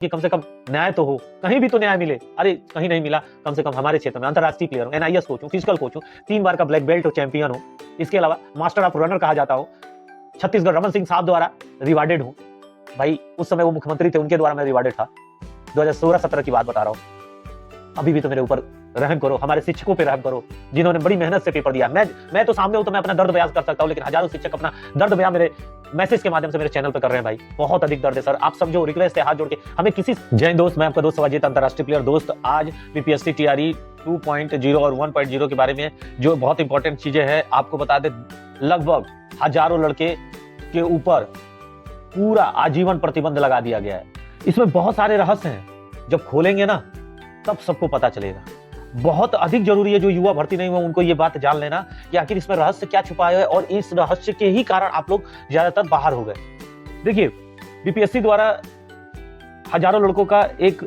कि कम से कम न्याय तो हो, कहीं भी तो न्याय मिले। अरे कहीं नहीं मिला, कम से कम हमारे क्षेत्र में अंतर्राष्ट्रीय प्लेयर हूँ, NIS कोच हूँ, फिजिकल कोच हूँ, 3 बार का ब्लैक बेल्ट और चैंपियन हूँ, इसके अलावा मास्टर ऑफ रनर कहा जाता हूँ, छत्तीसगढ़ रमन सिंह साहब द्वारा रिवार्डेड हूँ। भाई उस समय वो मुख्यमंत्री थे, उनके द्वारा मैं रिवार्डेड था। 2016-17 की बात बता रहा हूँ। अभी भी तो मेरे ऊपर रहम करो, हमारे शिक्षकों पे रहम करो, जिन्होंने बड़ी मेहनत से पेपर दिया। मैं तो सामने हूं तो मैं अपना दर्द बयान कर सकता हूं, लेकिन हजारों शिक्षक अपना दर्द बयान मेरे मैसेज के माध्यम से मेरे चैनल पे कर रहे हैं। भाई बहुत अधिक दर्द है सर, आप समझो, रिक्वेस्ट है हाथ जोड़ के हमें किसी। जय दोस्त, मैं आपका दोस्त सवाजीत, अंतरराष्ट्रीय प्लेयर दोस्त। आज बीपीएससी TRE 2.0 और 1.0 के बारे में जो बहुत इंपॉर्टेंट चीजें हैं आपको बता दे। लगभग हजारों लड़के के ऊपर पूरा आजीवन प्रतिबंध लगा दिया गया है। इसमें बहुत सारे रहस्य हैं, जब खोलेंगे ना तब सबको पता चलेगा। बहुत अधिक जरूरी है, जो युवा भर्ती नहीं हुआ उनको ये बात जान लेना कि आखिर इसमें रहस्य क्या छुपा है, और इस रहस्य के ही कारण आप लोग ज्यादातर बाहर हो गए। देखिए, बीपीएससी द्वारा हजारों लड़कों का एक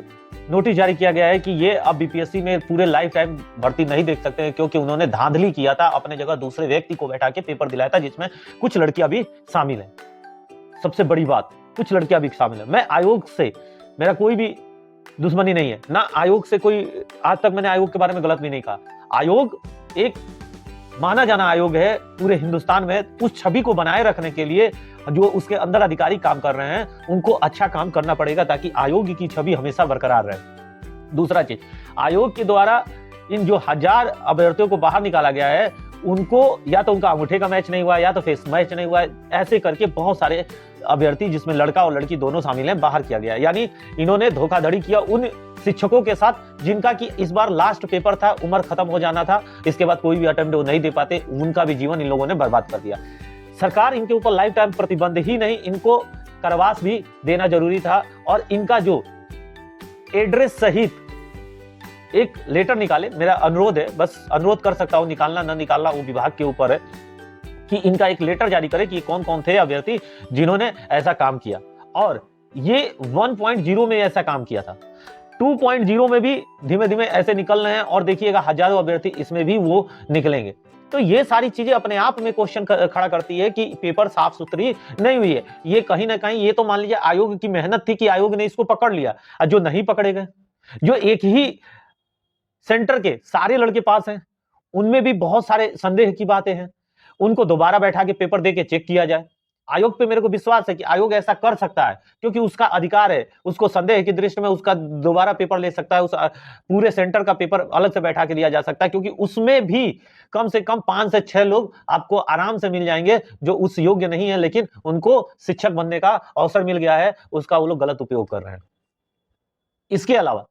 नोटिस जारी किया गया है कि ये अब बीपीएससी में पूरे लाइफ टाइम भर्ती नहीं देख सकते हैं, क्योंकि उन्होंने धांधली किया था, अपने जगह दूसरे व्यक्ति को बैठा के पेपर दिलाया था, जिसमें कुछ लड़कियां भी शामिल हैं। सबसे बड़ी बात, कुछ लड़कियां भी शामिल हैं। मैं आयोग से, मेरा कोई भी दुश्मनी नहीं है ना, आयोग से कोई, आज तक मैंने आयोग के बारे में गलत भी नहीं कहा। आयोग एक माना जाना आयोग है पूरे हिंदुस्तान में। उस छवि को बनाए रखने के लिए जो उसके अंदर अधिकारी काम कर रहे हैं, उनको अच्छा काम करना पड़ेगा, ताकि आयोग की छवि हमेशा बरकरार रहे। दूसरा चीज, आयोग के द्वारा इन जो 1000 अभ्यर्थियों को बाहर निकाला गया है, उनको या तो उनका अंगूठे का मैच नहीं हुआ, या तो फेस मैच नहीं हुआ, ऐसे करके बहुत सारे अभ्यर्थी, जिसमें लड़का और लड़की दोनों शामिल हैं, बाहर किया गया। यानी इन्होंने धोखाधड़ी किया उन शिक्षकों के साथ जिनका कि इस बार लास्ट पेपर था, उम्र खत्म हो जाना था, इसके बाद कोई भी अटेम्प्ट वो नहीं दे पाते, उनका भी जीवन इन लोगों ने बर्बाद कर दिया। सरकार इनके ऊपर लाइफ टाइम प्रतिबंध ही नहीं, इनको कारावास भी देना जरूरी था, और इनका जो एड्रेस सहित एक लेटर निकाले। मेरा अनुरोध है, बस अनुरोध कर सकता हूं, निकालना ना निकालना वो विभाग के ऊपर है, कि इनका एक लेटर जारी करे कि कौन कौन थे अभ्यर्थी जिन्होंने ऐसा काम किया। और ये 1.0 में ऐसा काम किया था, 2.0 में भी धीमे धीमे ऐसे निकल रहे हैं, और देखिएगा हजारों अभ्यर्थी इसमें भी वो निकलेंगे। तो ये सारी चीजें अपने आप में क्वेश्चन खड़ा करती है कि पेपर साफ सुथरी नहीं हुई है। ये कहीं ना कहीं, ये तो मान लीजिए आयोग की मेहनत थी कि आयोग ने इसको पकड़ लिया, और जो नहीं पकड़े गए, जो एक ही सेंटर के सारे लड़के पास हैं, उनमें भी बहुत सारे संदेह की बातें हैं, उनको दोबारा बैठा के पेपर दे के चेक किया जाए। आयोग पे मेरे को विश्वास है कि आयोग ऐसा कर सकता है, क्योंकि उसका अधिकार है, उसको संदेह की दृष्टि में उसका दोबारा पेपर ले सकता है, उस पूरे सेंटर का पेपर अलग से बैठा के लिया जा सकता है, क्योंकि उसमें भी कम से कम 5 से 6 लोग आपको आराम से मिल जाएंगे जो उस योग्य नहीं है, लेकिन उनको शिक्षक बनने का अवसर मिल गया है, उसका वो लोग गलत उपयोग कर रहे हैं। इसके अलावा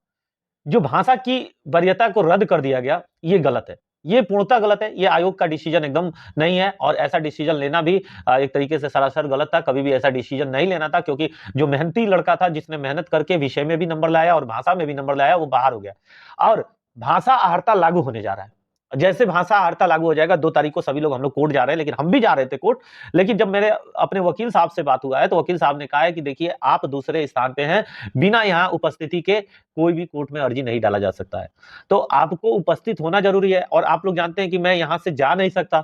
जो भाषा की वरीयता को रद्द कर दिया गया, ये गलत है, ये पूर्णतः गलत है। ये आयोग का डिसीजन एकदम नहीं है, और ऐसा डिसीजन लेना भी एक तरीके से सरासर गलत था। कभी भी ऐसा डिसीजन नहीं लेना था, क्योंकि जो मेहनती लड़का था, जिसने मेहनत करके विषय में भी नंबर लाया और भाषा में भी नंबर लाया, वो बाहर हो गया। और भाषा अहर्ता लागू होने जा रहा है। जैसे भाषा अहर्ता लागू हो जाएगा, 2 तारीख को सभी लोग, हम लोग कोर्ट जा रहे हैं, लेकिन हम भी जा रहे थे कोर्ट, लेकिन जब मेरे अपने वकील साहब से बात हुआ है, तो वकील साहब ने कहा है कि देखिए, आप दूसरे स्थान पे हैं, बिना यहाँ उपस्थिति के कोई भी कोर्ट में अर्जी नहीं डाला जा सकता है, तो आपको उपस्थित होना जरूरी है। और आप लोग जानते हैं कि मैं यहाँ से जा नहीं सकता,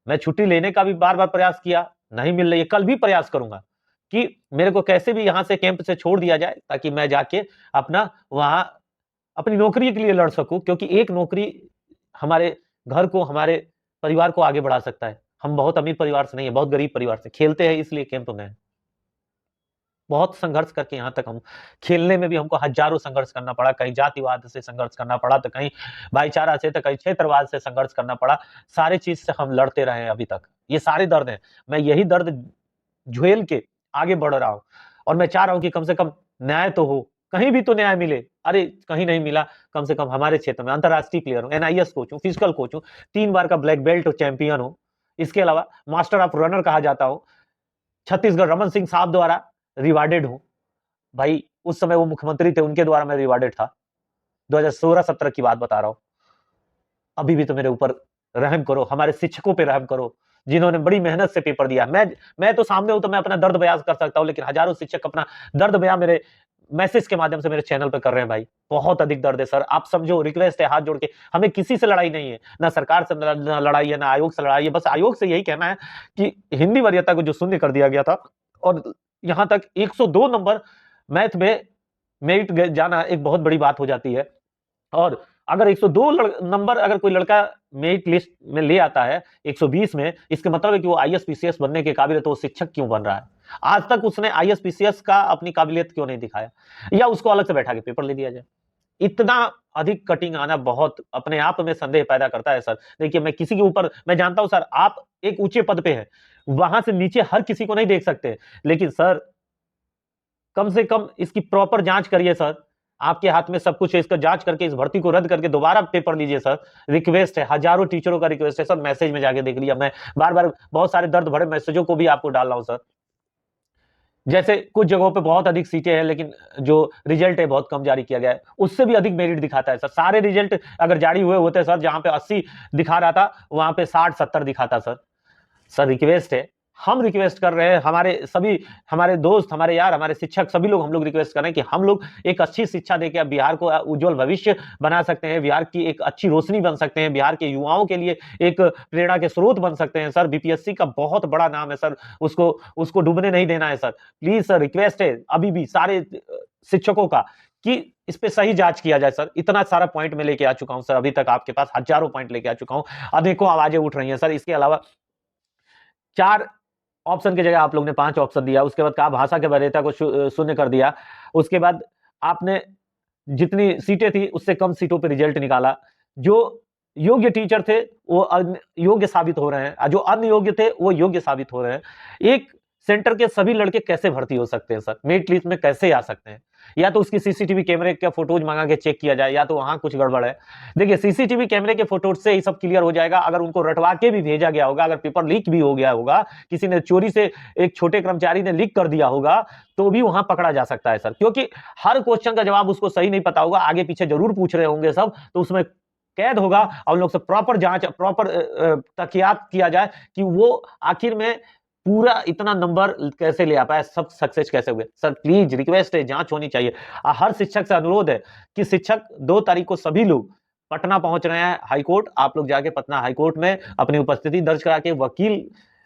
मैं छुट्टी लेने का भी बार बार प्रयास किया, नहीं मिल रही है। कल भी प्रयास करूंगा कि मेरे को कैसे भी यहाँ से कैंप से छोड़ दिया जाए, ताकि मैं जाके अपना वहां अपनी नौकरी के लिए लड़ सकूं, क्योंकि एक नौकरी हमारे घर को, हमारे परिवार को आगे बढ़ा सकता है। हम बहुत अमीर परिवार से नहीं है, बहुत गरीब परिवार से खेलते हैं, इसलिए कैंप में है। बहुत संघर्ष करके यहाँ तक हम खेलने में भी हमको हजारों संघर्ष करना पड़ा, कहीं जातिवाद से संघर्ष करना पड़ा, तो कहीं भाईचारा से, तो कहीं क्षेत्रवाद से संघर्ष करना पड़ा। सारे चीज से हम लड़ते रहे हैं अभी तक। ये सारे दर्द हैं, मैं यही दर्द झेल के आगे बढ़ रहा हूं, और मैं चाह रहा हूं कि कम से कम न्याय तो हो, कहीं भी तो न्याय मिले। अरे कहीं नहीं मिला, कम से कम हमारे क्षेत्र में अंतर्राष्ट्रीय प्लेयर हूँ, NIS कोच हूँ, फिजिकल कोच हूँ, 3 बार का ब्लैक बेल्ट और चैंपियन हूँ, इसके अलावा मास्टर ऑफ रनर कहा जाता हूँ, छत्तीसगढ़ रमन सिंह साहब द्वारा रिवार्डेड हूँ। भाई उस समय वो मुख्यमंत्री थे, उनके द्वारा मैं रिवार्डेड था। 2016-17 की बात बता रहा हूँ। अभी भी तो मेरे ऊपर रहम करो, हमारे शिक्षकों पे रहम करो, जिन्होंने बड़ी मेहनत से पेपर दिया। मैं तो सामने हूं तो मैं अपना दर्द बयान कर सकता हूं, लेकिन हजारों शिक्षक अपना दर्द बयान मेरे मैसेज के माध्यम से मेरे चैनल पे कर रहे हैं। भाई बहुत अधिक दर्द है सर, आप समझो, रिक्वेस्ट है हाथ जोड़ के, हमें किसी से लड़ाई नहीं है, ना सरकार से लड़ाई है, ना आयोग से लड़ाई है। बस आयोग से यही कहना है कि हिंदी वरीयता को जो शून्य कर दिया गया था, और यहां तक 102 नंबर मैथ में मेरिट जाना एक बहुत बड़ी बात हो जाती है। और अगर 102 नंबर अगर कोई लड़का मेरिट लिस्ट में ले आता है 120 में, इसके मतलब है कि वो आईएएस पीसीएस बनने के काबिल है, तो वो शिक्षक क्यों बन रहा है? आज तक उसने आईएएस पीसीएस का अपनी काबिलियत क्यों नहीं दिखाया, या उसको अलग से बैठा के पेपर ले दिया जाए? इतना अधिक कटिंग आना बहुत अपने आप में संदेह पैदा करता है सर। देखिए, मैं किसी के ऊपर, मैं जानता हूं सर, आप एक ऊंचे पद पे हैं, वहां से नीचे हर किसी को नहीं देख सकते, लेकिन सर कम से कम इसकी प्रॉपर जांच करिए सर। आपके हाथ में सब कुछ है, इसका जांच करके इस भर्ती को रद्द करके दोबारा पेपर लीजिए सर। रिक्वेस्ट है, हजारों टीचरों का रिक्वेस्ट है सर, मैसेज में जाके देख लिया, मैं बार बार बहुत सारे दर्द भरे मैसेजों को भी आपको डाल रहा हूं सर। जैसे कुछ जगहों पे बहुत अधिक सीटें हैं, लेकिन जो रिजल्ट है बहुत कम जारी किया गया है, उससे भी अधिक मेरिट दिखाता है सर। सारे रिजल्ट अगर जारी हुए होते सर, जहां पे 80 दिखा रहा था वहां पे 60-70 दिखाता सर। सर रिक्वेस्ट है, हम रिक्वेस्ट कर रहे हैं, हमारे सभी, हमारे दोस्त, हमारे यार, हमारे शिक्षक, सभी लोग, हम लोग रिक्वेस्ट कर रहे हैं कि हम लोग एक अच्छी शिक्षा देकर बिहार को उज्जवल भविष्य बना सकते हैं, बिहार की एक अच्छी रोशनी बन सकते हैं, बिहार के युवाओं के लिए एक प्रेरणा के स्रोत बन सकते हैं सर। बीपीएससी का बहुत बड़ा नाम है सर, उसको उसको डूबने नहीं देना है सर। प्लीज सर, रिक्वेस्ट है अभी भी सारे शिक्षकों का कि इस पे सही जांच किया जाए सर। इतना सारा पॉइंट मैं लेके आ चुका हूं सर, अभी तक आपके पास हजारों पॉइंट लेके आ चुका हूं, अनेकों आवाजें उठ रही हैं सर। इसके अलावा 4 ऑप्शन की जगह आप लोग ने 5 ऑप्शन दिया, उसके बाद कहा भाषा के वरीयता को शून्य कर दिया, उसके बाद आपने जितनी सीटें थी उससे कम सीटों पे रिजल्ट निकाला। जो योग्य टीचर थे वो योग्य साबित हो रहे हैं, जो अनयोग्य थे वो योग्य साबित हो रहे हैं। एक सेंटर के सभी लड़के कैसे भर्ती हो सकते हैं सर, मेरिट लिस्ट में कैसे आ सकते हैं? या तो उसकी सीसीटीवी कैमरे का फोटोज मंगा के चेक किया जाए, या तो वहां कुछ गड़बड़ है। देखिए, सीसीटीवी कैमरे के फोटोज से ही सब क्लियर हो जाएगा। अगर उनको रटवा के भी भेजा गया होगा, अगर पेपर लीक भी हो गया होगा, किसी ने चोरी से, एक छोटे कर्मचारी ने लीक कर दिया होगा, तो भी वहां पकड़ा जा सकता है सर, क्योंकि हर क्वेश्चन का जवाब उसको सही नहीं पता होगा, आगे पीछे जरूर पूछ रहे होंगे सब, तो उसमें कैद होगा और लोग से प्रॉपर जांच, प्रॉपर तहकीकात किया जाए कि वो आखिर में पूरा इतना नंबर कैसे ले आ पाया, सब सक्सेस कैसे हुए। सर प्लीज रिक्वेस्ट है, जांच होनी चाहिए। हर शिक्षक से अनुरोध है कि शिक्षक 2 तारीख को सभी लोग पटना पहुंच रहे हैं हाईकोर्ट, आप लोग जाके पटना हाईकोर्ट में अपनी उपस्थिति दर्ज करा के वकील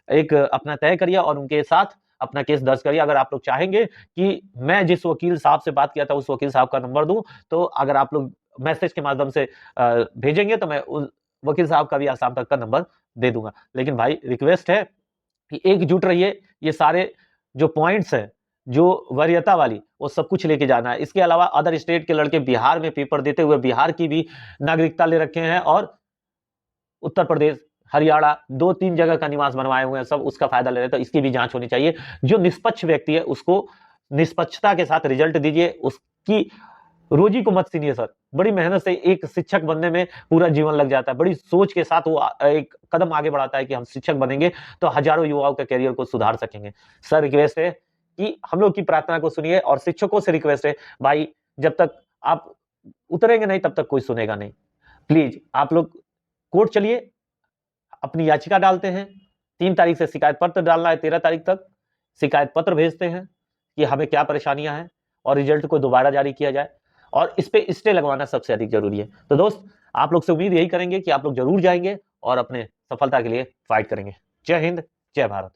एक अपना तय करिए और उनके साथ अपना केस दर्ज करिए। अगर आप लोग चाहेंगे कि मैं जिस वकील साहब से बात किया था उस वकील साहब का नंबर दूं, तो अगर आप लोग मैसेज के माध्यम से भेजेंगे तो मैं उस वकील साहब का भी आसाम तक का नंबर दे दूंगा। लेकिन भाई रिक्वेस्ट है कि एकजुट रहिए, ये सारे जो पॉइंट्स हैं, जो वरीयता वाली, वो सब कुछ लेके जाना है। इसके अलावा अदर स्टेट के लड़के बिहार में पेपर देते हुए बिहार की भी नागरिकता ले रखे हैं, और उत्तर प्रदेश, हरियाणा, 2-3 जगह का निवास बनवाए हुए हैं, सब उसका फायदा ले रहे हैं। तो इसकी भी जांच होनी चाहिए। जो निष्पक्ष व्यक्ति है उसको निष्पक्षता के साथ रिजल्ट दीजिए, उसकी रोजी को मत छीनिए सर। बड़ी मेहनत से एक शिक्षक बनने में पूरा जीवन लग जाता है, बड़ी सोच के साथ वो एक कदम आगे बढ़ाता है कि हम शिक्षक बनेंगे तो हजारों युवाओं के करियर को सुधार सकेंगे। सर रिक्वेस्ट है कि हम लोग की प्रार्थना को सुनिए, और शिक्षकों से रिक्वेस्ट है भाई, जब तक आप उतरेंगे नहीं तब तक कोई सुनेगा नहीं। प्लीज आप लोग कोर्ट चलिए, अपनी याचिका डालते हैं, 3 तारीख से शिकायत पत्र डालना है, 13 तारीख तक शिकायत पत्र भेजते हैं कि हमें क्या परेशानियां हैं, और रिजल्ट को दोबारा जारी किया जाए, और इस पे स्टे लगवाना सबसे अधिक जरूरी है। तो दोस्त, आप लोग से उम्मीद यही करेंगे कि आप लोग जरूर जाएंगे और अपने सफलता के लिए फाइट करेंगे। जय हिंद, जय भारत।